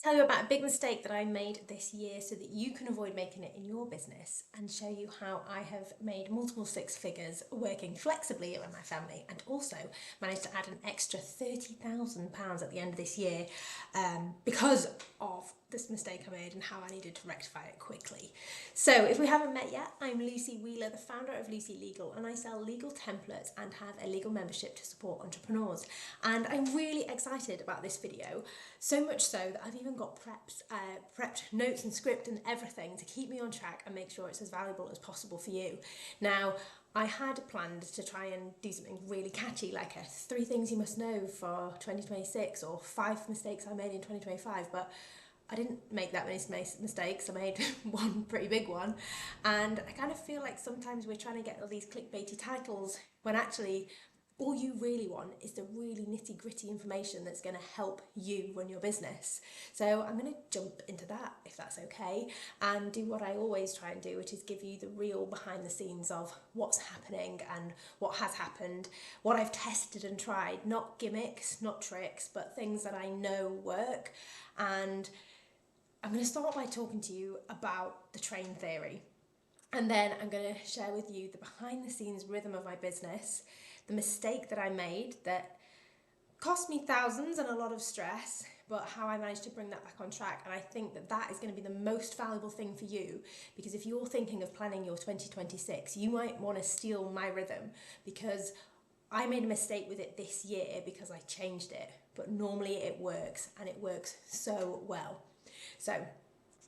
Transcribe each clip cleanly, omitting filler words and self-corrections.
Tell you about a big mistake that I made this year so that you can avoid making it in your business and show you how I have made multiple six figures working flexibly with my family and also managed to add an extra £30,000 at the end of this year because of this mistake I made and how I needed to rectify it quickly. So if we haven't met yet, I'm Lucy Wheeler, the founder of Lucy Legal, and I sell legal templates and have a legal membership to support entrepreneurs. And I'm really excited about this video, so much so that I've even got prepped notes and script and everything to keep me on track and make sure it's as valuable as possible for you. Now, I had planned to try and do something really catchy, like a 3 things you must know for 2026 or 5 mistakes I made in 2025, but I didn't make that many mistakes. I made one pretty big one. And I kind of feel like sometimes we're trying to get all these clickbaity titles when actually all you really want is the really nitty gritty information that's going to help you run your business. So I'm going to jump into that, if that's okay, and do what I always try and do, which is give you the real behind the scenes of what's happening and what has happened, what I've tested and tried, not gimmicks, not tricks, but things that I know work. And I'm going to start by talking to you about the train theory. And then I'm going to share with you the behind the scenes rhythm of my business, the mistake that I made that cost me thousands and a lot of stress, but how I managed to bring that back on track. And I think that that is going to be the most valuable thing for you, because if you're thinking of planning your 2026, you might want to steal my rhythm, because I made a mistake with it this year because I changed it, but normally it works and it works so well. So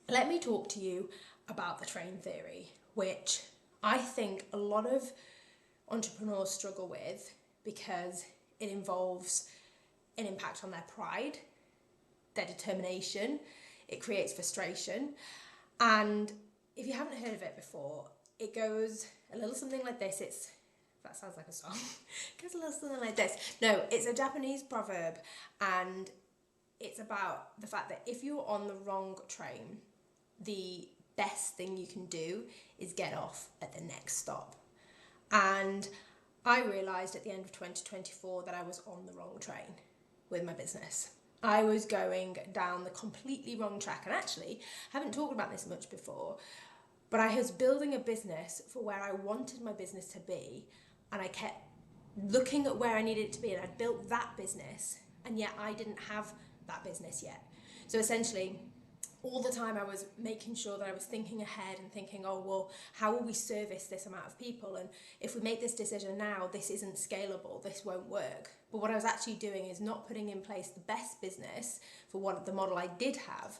let me talk to you about the train theory, which I think a lot of entrepreneurs struggle with because it involves an impact on their pride, their determination, it creates frustration. And if you haven't heard of it before, it goes a little something like this. That sounds like a song. It goes a little something like this. No, it's a Japanese proverb, and it's about the fact that if you're on the wrong train, the best thing you can do is get off at the next stop. And I realised at the end of 2024 that I was on the wrong train with my business. I was going down the completely wrong track. And actually, I haven't talked about this much before, but I was building a business for where I wanted my business to be. And I kept looking at where I needed it to be. And I'd built that business, and yet I didn't have that business yet. So essentially, all the time I was making sure that I was thinking ahead and thinking, oh, well, how will we service this amount of people? And if we make this decision now, this isn't scalable, this won't work. But what I was actually doing is not putting in place the best business for what the model I did have.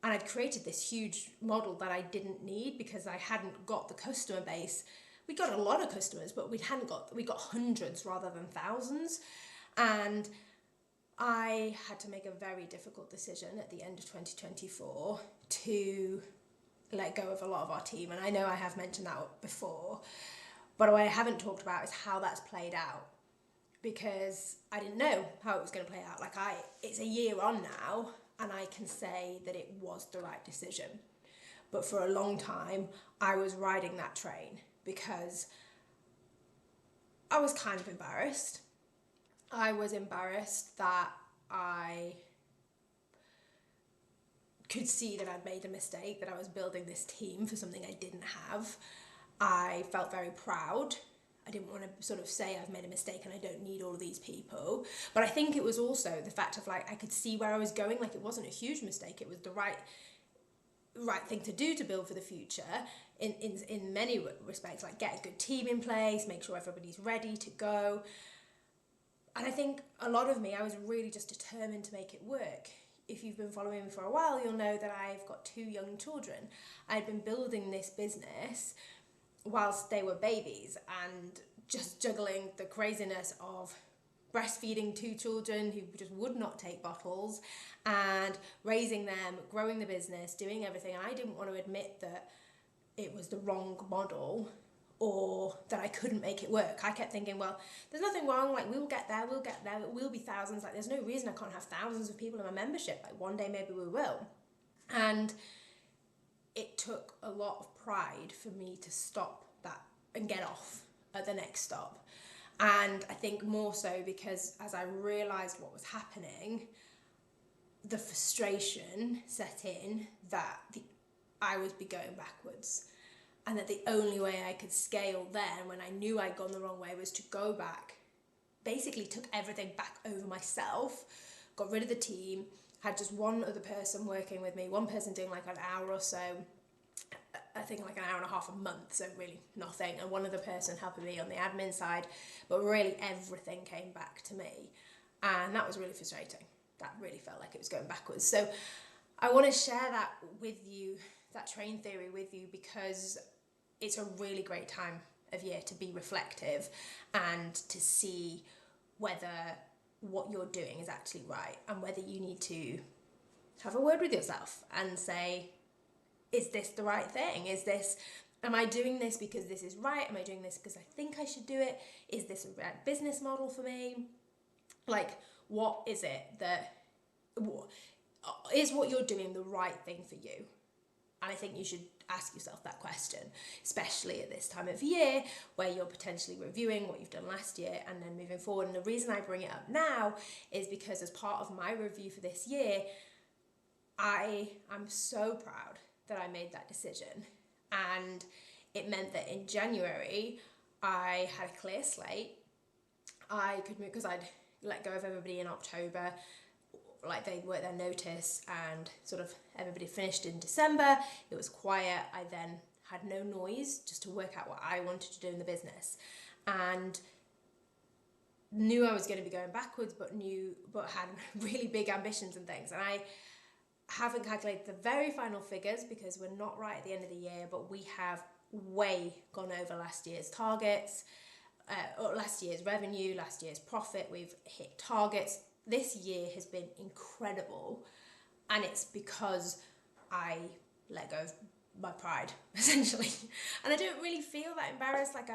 And I'd created this huge model that I didn't need because I hadn't got the customer base. We got a lot of customers, but we got hundreds rather than thousands. And I had to make a very difficult decision at the end of 2024 to let go of a lot of our team. And I know I have mentioned that before, but what I haven't talked about is how that's played out, because I didn't know how it was going to play out. It's a year on now, and I can say that it was the right decision. But for a long time, I was riding that train because I was kind of embarrassed. I was embarrassed that I could see that I'd made a mistake, that I was building this team for something I didn't have. I felt very proud. I didn't want to sort of say I've made a mistake and I don't need all of these people. But I think it was also the fact of I could see where I was going. It wasn't a huge mistake. It was the right thing to do to build for the future in many respects, get a good team in place, make sure everybody's ready to go. And I think a lot of me, I was really just determined to make it work. If you've been following me for a while, you'll know that I've got 2 young children. I'd been building this business whilst they were babies and just juggling the craziness of breastfeeding 2 children who just would not take bottles and raising them, growing the business, doing everything. And I didn't want to admit that it was the wrong model or that I couldn't make it work. I kept thinking, well, there's nothing wrong, we'll get there, it will be thousands, there's no reason I can't have thousands of people in my membership, one day maybe we will. And it took a lot of pride for me to stop that and get off at the next stop. And I think more so because as I realised what was happening, the frustration set in that I would be going backwards, and that the only way I could scale then, when I knew I'd gone the wrong way, was to go back. Basically took everything back over myself, got rid of the team, had just one other person working with me, one person doing like an hour or so, I think like an hour and a half a month, so really nothing, and one other person helping me on the admin side, but really everything came back to me, and that was really frustrating. That really felt like it was going backwards. So I want to share that with you, that train theory with you, because it's a really great time of year to be reflective and to see whether what you're doing is actually right, and whether you need to have a word with yourself and say, is this the right thing? Am I doing this because this is right? Am I doing this because I think I should do it? Is this a right business model for me? Like, what is it that, is what you're doing the right thing for you? And I think you should ask yourself that question, especially at this time of year where you're potentially reviewing what you've done last year and then moving forward. And the reason I bring it up now is because as part of my review for this year, I am so proud that I made that decision. And it meant that in January, I had a clear slate. I could move, because I'd let go of everybody in October, like they'd worked their notice, and sort of everybody finished in December. It was quiet. I then had no noise just to work out what I wanted to do in the business, and knew I was going to be going backwards, but had really big ambitions and things. And I haven't calculated the very final figures because we're not right at the end of the year, but we have way gone over last year's targets, last year's revenue, last year's profit. We've hit targets. This year has been incredible, and it's because I let go of my pride, essentially. And I don't really feel that embarrassed. Like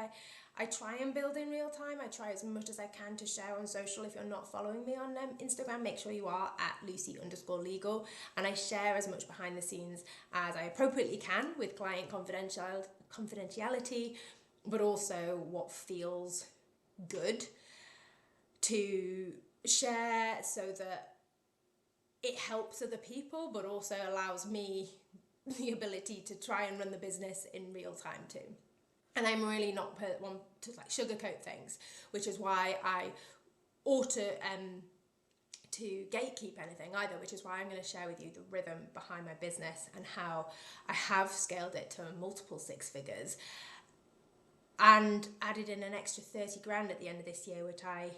I try and build in real time. I try as much as I can to share on social. If you're not following me on Instagram, make sure you are at Lucy_legal. And I share as much behind the scenes as I appropriately can with client confidentiality, but also what feels good to share, so that it helps other people, but also allows me the ability to try and run the business in real time too. And I'm really not one to like sugarcoat things, which is why I ought to gatekeep anything either, which is why I'm going to share with you the rhythm behind my business and how I have scaled it to multiple six figures and added in an extra 30 grand at the end of this year, which I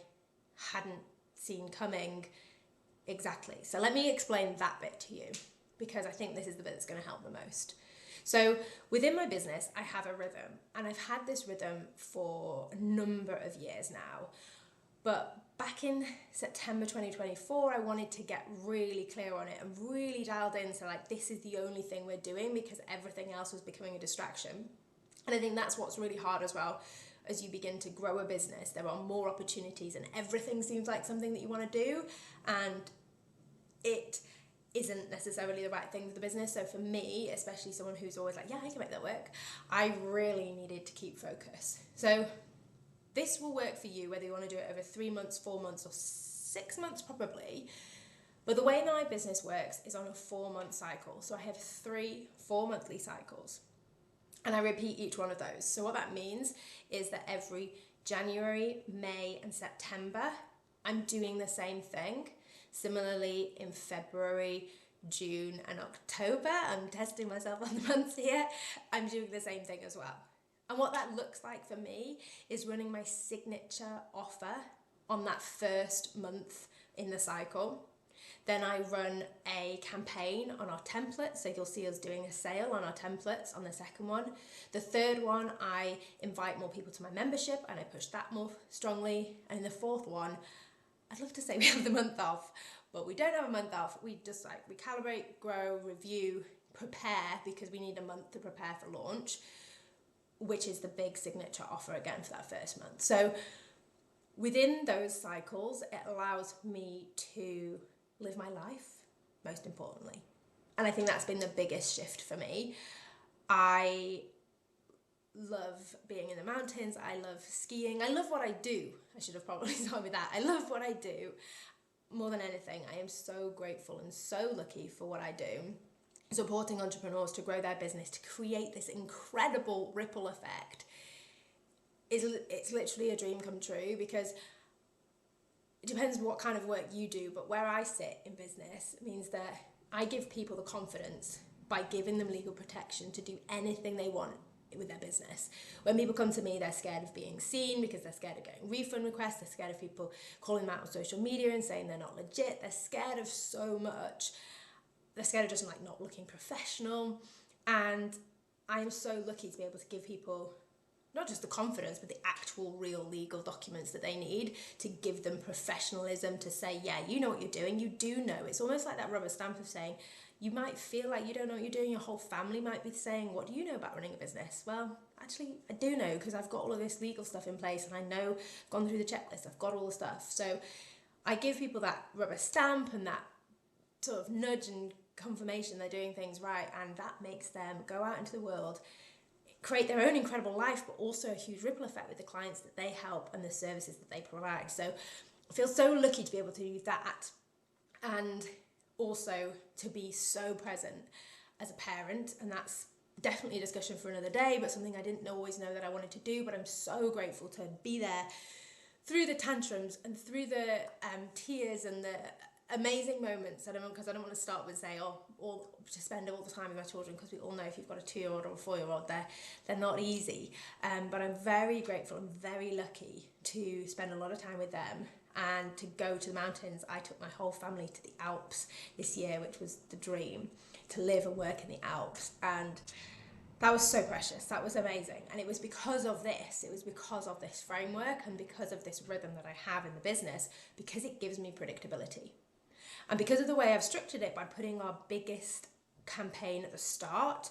hadn't seen coming exactly. So let me explain that bit to you, because I think this is the bit that's going to help the most. So within my business, I have a rhythm, and I've had this rhythm for a number of years now. But back in September 2024, I wanted to get really clear on it and really dialed in. So like, this is the only thing we're doing, because everything else was becoming a distraction. And I think that's what's really hard as well. As you begin to grow a business, there are more opportunities and everything seems like something that you want to do, and it isn't necessarily the right thing for the business. So for me, especially someone who's always like, yeah, I can make that work, I really needed to keep focus. So this will work for you, whether you want to do it over 3 months, 4 months, or 6 months probably. But the way my business works is on a 4-month cycle. So I have 3 4-monthly cycles, and I repeat each one of those. So what that means is that every January, May, and September, I'm doing the same thing. Similarly, in February, June, and October, I'm testing myself on the months here, I'm doing the same thing as well. And what that looks like for me is running my signature offer on that first month in the cycle. Then I run a campaign on our templates. So you'll see us doing a sale on our templates on the second one. The third one, I invite more people to my membership and I push that more strongly. And in the fourth one, I'd love to say we have the month off, but we don't have a month off. We just like recalibrate, grow, review, prepare, because we need a month to prepare for launch, which is the big signature offer again for that first month. So within those cycles, it allows me to live my life, most importantly. And I think that's been the biggest shift for me. I love being in the mountains. I love skiing. I love what I do. I should have probably started with that. I love what I do. more than anything, I am so grateful and so lucky for what I do, supporting entrepreneurs to grow their business, to create this incredible ripple effect. It's literally a dream come true, because it depends what kind of work you do, but where I sit in business means that I give people the confidence by giving them legal protection to do anything they want with their business. When people come to me, they're scared of being seen because they're scared of getting refund requests, they're scared of people calling them out on social media and saying they're not legit, they're scared of so much. They're scared of just like not looking professional. And I am so lucky to be able to give people not just the confidence, but the actual real legal documents that they need to give them professionalism, to say, yeah, you know what you're doing, you do know. It's almost like that rubber stamp of saying, you might feel like you don't know what you're doing, your whole family might be saying, what do you know about running a business? Well, actually, I do know, because I've got all of this legal stuff in place, and I know, I've gone through the checklist, I've got all the stuff. So I give people that rubber stamp and that sort of nudge and confirmation they're doing things right, and that makes them go out into the world, create their own incredible life, but also a huge ripple effect with the clients that they help and the services that they provide. So I feel so lucky to be able to do that, and also to be so present as a parent. And that's definitely a discussion for another day, but something I didn't always know that I wanted to do. But I'm so grateful to be there through the tantrums and through the tears and the amazing moments. Because I don't want to start with say, or to spend all the time with my children, because we all know if you've got a 2-year-old or a 4-year-old, they're not easy. But I'm very grateful and very lucky to spend a lot of time with them and to go to the mountains. I took my whole family to the Alps this year, which was the dream, to live and work in the Alps. And that was so precious. That was amazing. And it was because of this. It was because of this framework and because of this rhythm that I have in the business, because it gives me predictability. And because of the way I've structured it by putting our biggest campaign at the start,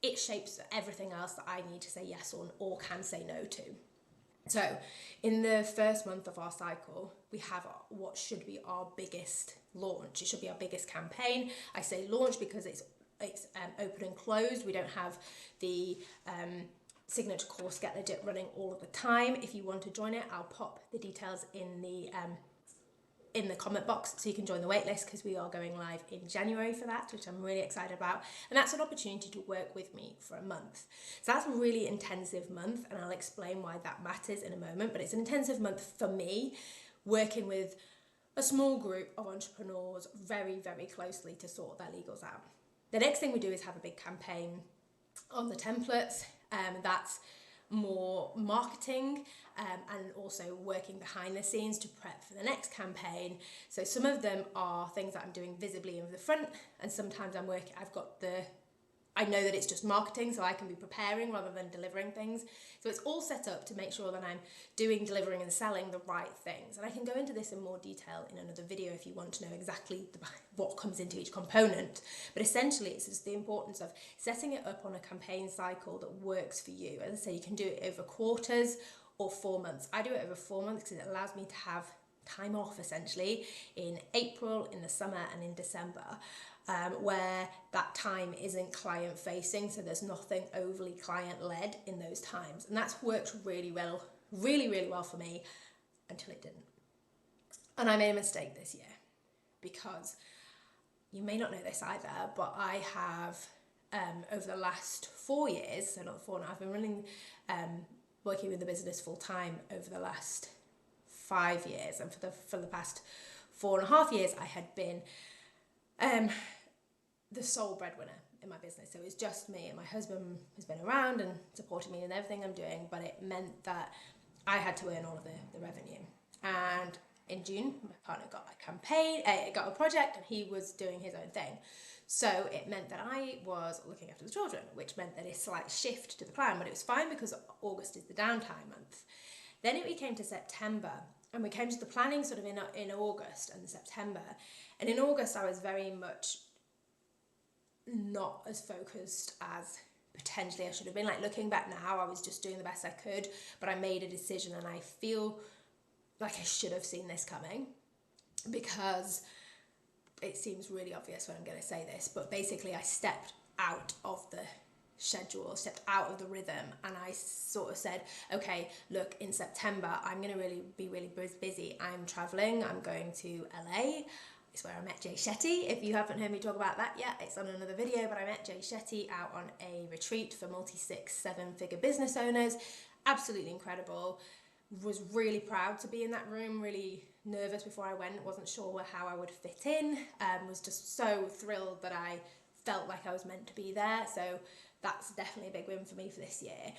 it shapes everything else that I need to say yes on or can say no to. So in the first month of our cycle, we have what should be our biggest launch. It should be our biggest campaign. I say launch because it's open and closed. We don't have the signature course Get Legit running all of the time. If you want to join it, I'll pop the details in the comment box so you can join the waitlist, because we are going live in January for that, which I'm really excited about. And that's an opportunity to work with me for a month. So that's a really intensive month, and I'll explain why that matters in a moment. But it's an intensive month for me, working with a small group of entrepreneurs very, very closely to sort their legals out. The next thing we do is have a big campaign on the templates. That's more marketing and also working behind the scenes to prep for the next campaign. So some of them are things that I'm doing visibly in the front, and sometimes I know that it's just marketing, so I can be preparing rather than delivering things. So it's all set up to make sure that I'm delivering and selling the right things. And I can go into this in more detail in another video if you want to know exactly what comes into each component. But essentially, it's just the importance of setting it up on a campaign cycle that works for you. As I say, you can do it over quarters or 4 months. I do it over 4 months because it allows me to have time off essentially in April, in the summer, and in December. Where that time isn't client facing, so there's nothing overly client led in those times. And that's worked really well for me until it didn't. And I made a mistake this year, because you may not know this either, but I have over the last 4 years, so not 4 now, I've been running, working with the business full time over the last 5 years, and for the past 4.5 years I had been the sole breadwinner in my business. So it was just me, and my husband has been around and supported me in everything I'm doing, but it meant that I had to earn all of the revenue. And in June, my partner got got a project, and he was doing his own thing. So it meant that I was looking after the children, which meant that a slight shift to the plan, but it was fine because August is the downtime month. Then it came to September, and we came to the planning sort of in August and September. And in August, I was very much not as focused as potentially I should have been. Like, looking back now, I was just doing the best I could, but I made a decision, and I feel like I should have seen this coming, because it seems really obvious when I'm going to say this, but basically I stepped out of the schedule, stepped out of the rhythm, and I sort of said, okay, look, in September I'm going to be really busy. I'm traveling, I'm going to LA. It's where I met Jay Shetty. If you haven't heard me talk about that yet, it's on another video, but I met Jay Shetty out on a retreat for multi-6, 7-figure business owners. Absolutely incredible. Was really proud to be in that room, really nervous before I went, wasn't sure how I would fit in, was just so thrilled that I felt like I was meant to be there. So that's definitely a big win for me for this year.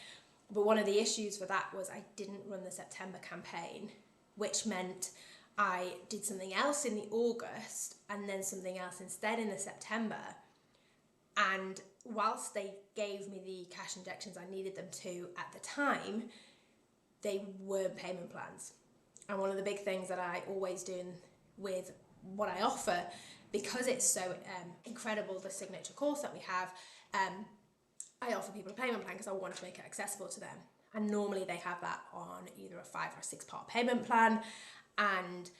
But one of the issues for that was I didn't run the September campaign, which meant I did something else in the August and then something else instead in the September. And whilst they gave me the cash injections I needed them to at the time, they weren't payment plans. And one of the big things that I always do with what I offer, because it's so incredible, the signature course that we have, I offer people a payment plan because I want to make it accessible to them. And normally they have that on either a 5 or 6 part payment plan, and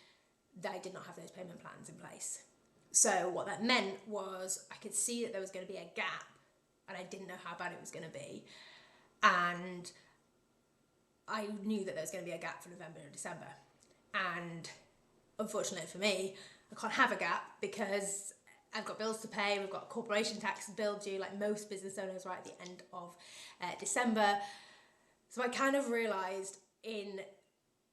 I did not have those payment plans in place. So what that meant was I could see that there was going to be a gap, and I didn't know how bad it was going to be. And I knew that there was going to be a gap for November and December. And unfortunately for me, I can't have a gap because I've got bills to pay, we've got corporation tax bill due, like most business owners, right at the end of December. So I kind of realised in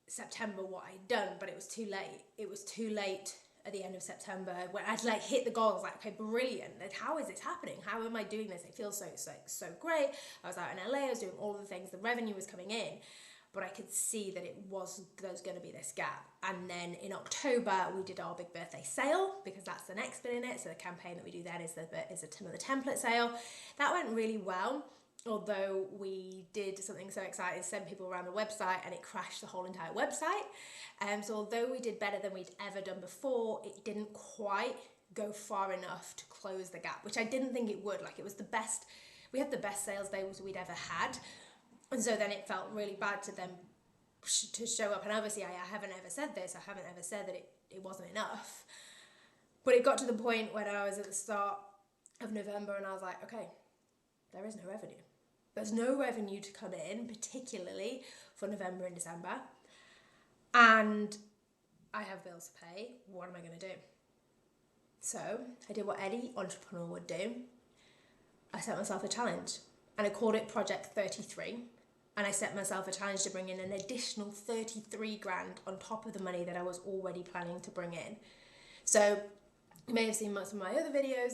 September what I'd done, but it was too late. It was too late at the end of September when I'd like hit the goal. I was like, okay, brilliant. Like, how is this happening? How am I doing this? It feels so great. I was out in LA, I was doing all the things, the revenue was coming in, but I could see that there was going to be this gap. And then in October, we did our big birthday sale because that's the next bit in it. So the campaign that we do then is the template sale. That went really well. Although we did something so exciting, send people around the website, and it crashed the whole entire website. So although we did better than we'd ever done before, it didn't quite go far enough to close the gap, which I didn't think it would. Like, it was the best, we had the best sales days we'd ever had. And so then it felt really bad to them to show up. And obviously I haven't ever said this, I haven't ever said that it wasn't enough. But it got to the point when I was at the start of November and I was like, okay, there is no revenue. There's no revenue to come in, particularly for November and December. And I have bills to pay. What am I going to do? So I did what any entrepreneur would do. I set myself a challenge, and I called it Project 33. And I set myself a challenge to bring in an additional 33 grand on top of the money that I was already planning to bring in. So you may have seen some of my other videos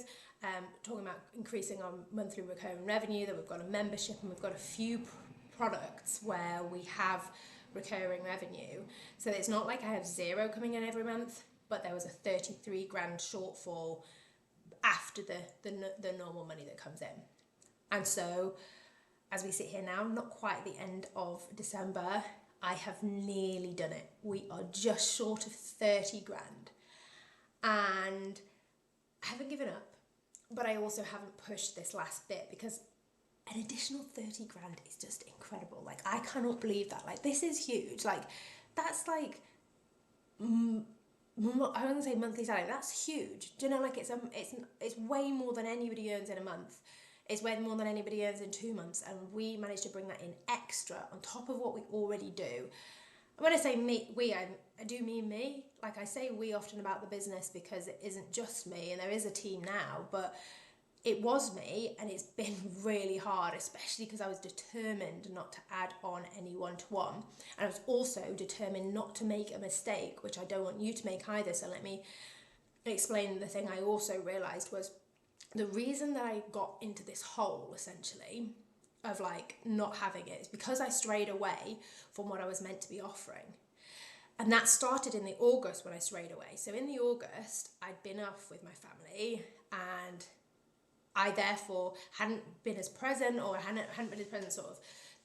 talking about increasing our monthly recurring revenue, that we've got a membership and we've got a few products where we have recurring revenue. So it's not like I have zero coming in every month, but there was a 33 grand shortfall after the normal money that comes in. And so as we sit here now, not quite at the end of December, I have nearly done it. We are just short of 30 grand. And I haven't given up, but I also haven't pushed this last bit because an additional 30 grand is just incredible. Like, I cannot believe that. Like, this is huge. Like, that's like, I wouldn't say monthly salary, that's huge. Do you know, like, it's way more than anybody earns in a month. It's way more than anybody earns in 2 months, and we managed to bring that in extra on top of what we already do. When I say I do mean me. Like, I say we often about the business because it isn't just me, and there is a team now, but it was me, and it's been really hard, especially because I was determined not to add on any one-to-one. And I was also determined not to make a mistake, which I don't want you to make either. So let me explain the thing I also realised was the reason that I got into this hole, essentially, of like not having it is because I strayed away from what I was meant to be offering. And that started in the August when I strayed away. So in the August, I'd been off with my family, and I therefore hadn't been as present, or hadn't been as present sort of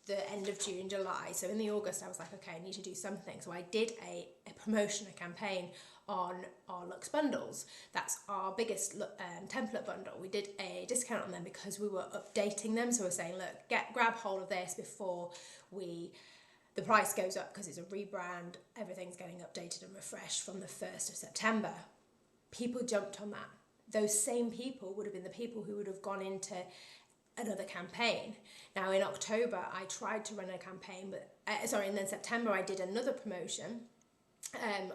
the end of June, July. So in the August, I was like, okay, I need to do something. So I did a promotion, a campaign on our Luxe bundles. That's our biggest template bundle. We did a discount on them because we were updating them. So we're saying, look, grab hold of this before the price goes up, because it's a rebrand. Everything's getting updated and refreshed from the 1st of September. People jumped on that. Those same people would have been the people who would have gone into another campaign. Now in October I tried to run a campaign, but and then September I did another promotion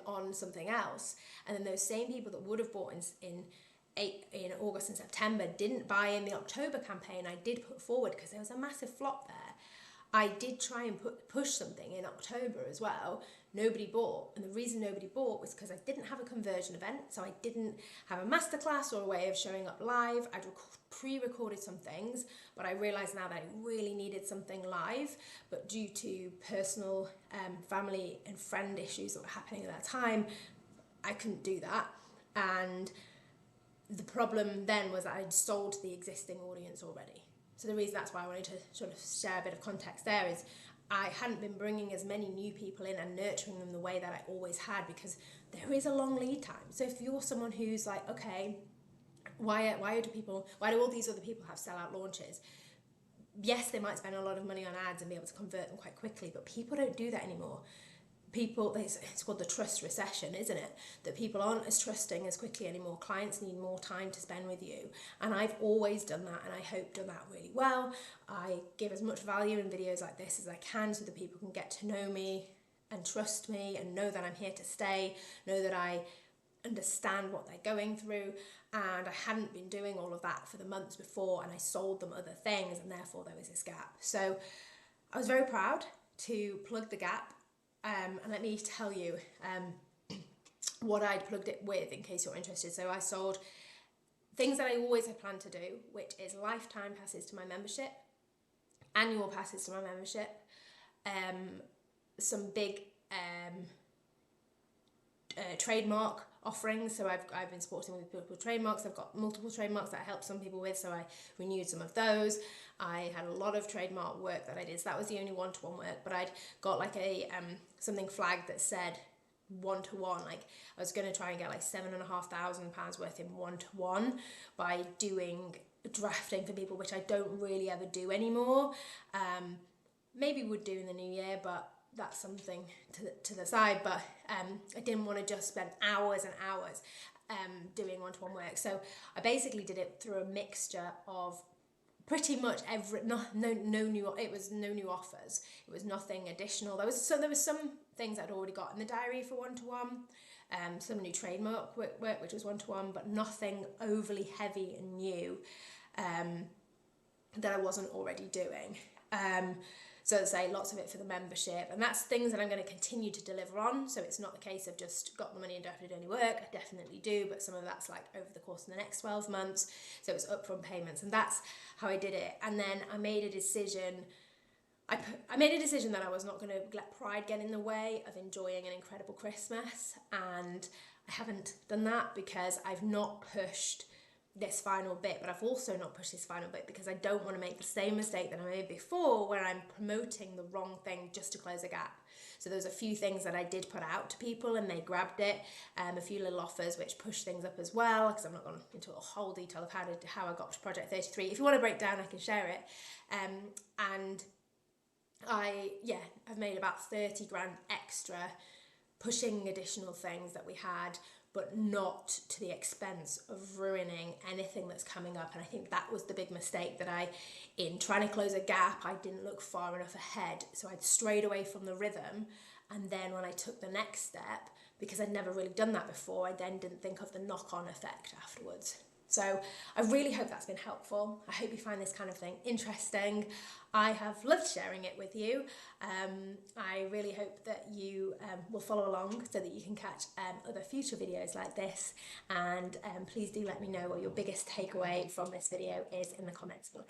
on something else, and then those same people that would have bought in August and September didn't buy in the October campaign I did put forward, because there was a massive flop there. I did try and push something in October as well. Nobody bought, and the reason nobody bought was because I didn't have a conversion event, so I didn't have a masterclass or a way of showing up live. I'd pre-recorded some things, but I realised now that I really needed something live, but due to personal family and friend issues that were happening at that time, I couldn't do that. And the problem then was that I'd sold to the existing audience already. So the reason that's why I wanted to sort of share a bit of context there is I hadn't been bringing as many new people in and nurturing them the way that I always had, because there is a long lead time. So if you're someone who's like, okay, why do all these other people have sellout launches? Yes, they might spend a lot of money on ads and be able to convert them quite quickly, but people don't do that anymore. It's called the trust recession, isn't it? That people aren't as trusting as quickly anymore. Clients need more time to spend with you. And I've always done that, and I hope done that really well. I give as much value in videos like this as I can so that people can get to know me and trust me and know that I'm here to stay, know that I understand what they're going through. And I hadn't been doing all of that for the months before, and I sold them other things, and therefore there was this gap. So I was very proud to plug the gap. And let me tell you what I'd plugged it with in case you're interested. So I sold things that I always had planned to do, which is lifetime passes to my membership, annual passes to my membership, some big trademark offerings. So I've been supporting with people with trademarks. I've got multiple trademarks that I helped some people with, so I renewed some of those. I had a lot of trademark work that I did, so that was the only one-to-one work, but I'd got like a something flagged that said one-to-one. Like I was going to try and get like £7,500 worth in one-to-one by doing drafting for people, which I don't really ever do anymore. Maybe would do in the new year, but that's something to the side. But I didn't want to just spend hours and hours doing one-to-one work. So I basically did it through a mixture of pretty much no new offers. It was nothing additional. There was some things I'd already got in the diary for one-to-one, some new trademark work which was one-to-one, but nothing overly heavy and new that I wasn't already doing. So as I say, lots of it for the membership, and that's things that I'm going to continue to deliver on. So it's not the case of just got the money and don't have to do any work. I definitely do, but some of that's like over the course of the next 12 months. So it's upfront payments, and that's how I did it. And then I made a decision. I made a decision that I was not going to let pride get in the way of enjoying an incredible Christmas, and I haven't done that because I've not pushed this final bit, but I've also not pushed this final bit because I don't want to make the same mistake that I made before where I'm promoting the wrong thing just to close a gap. So there's a few things that I did put out to people and they grabbed it, a few little offers which pushed things up as well, because I'm not going into a whole detail of how I got to Project 33. If you want to break down, I can share it. And I've made about 30 grand extra pushing additional things that we had, but not to the expense of ruining anything that's coming up. And I think that was the big mistake, that in trying to close a gap, I didn't look far enough ahead. So I'd strayed away from the rhythm. And then when I took the next step, because I'd never really done that before, I then didn't think of the knock-on effect afterwards. So I really hope that's been helpful. I hope you find this kind of thing interesting. I have loved sharing it with you. I really hope that you will follow along so that you can catch other future videos like this. And please do let me know what your biggest takeaway from this video is in the comments below.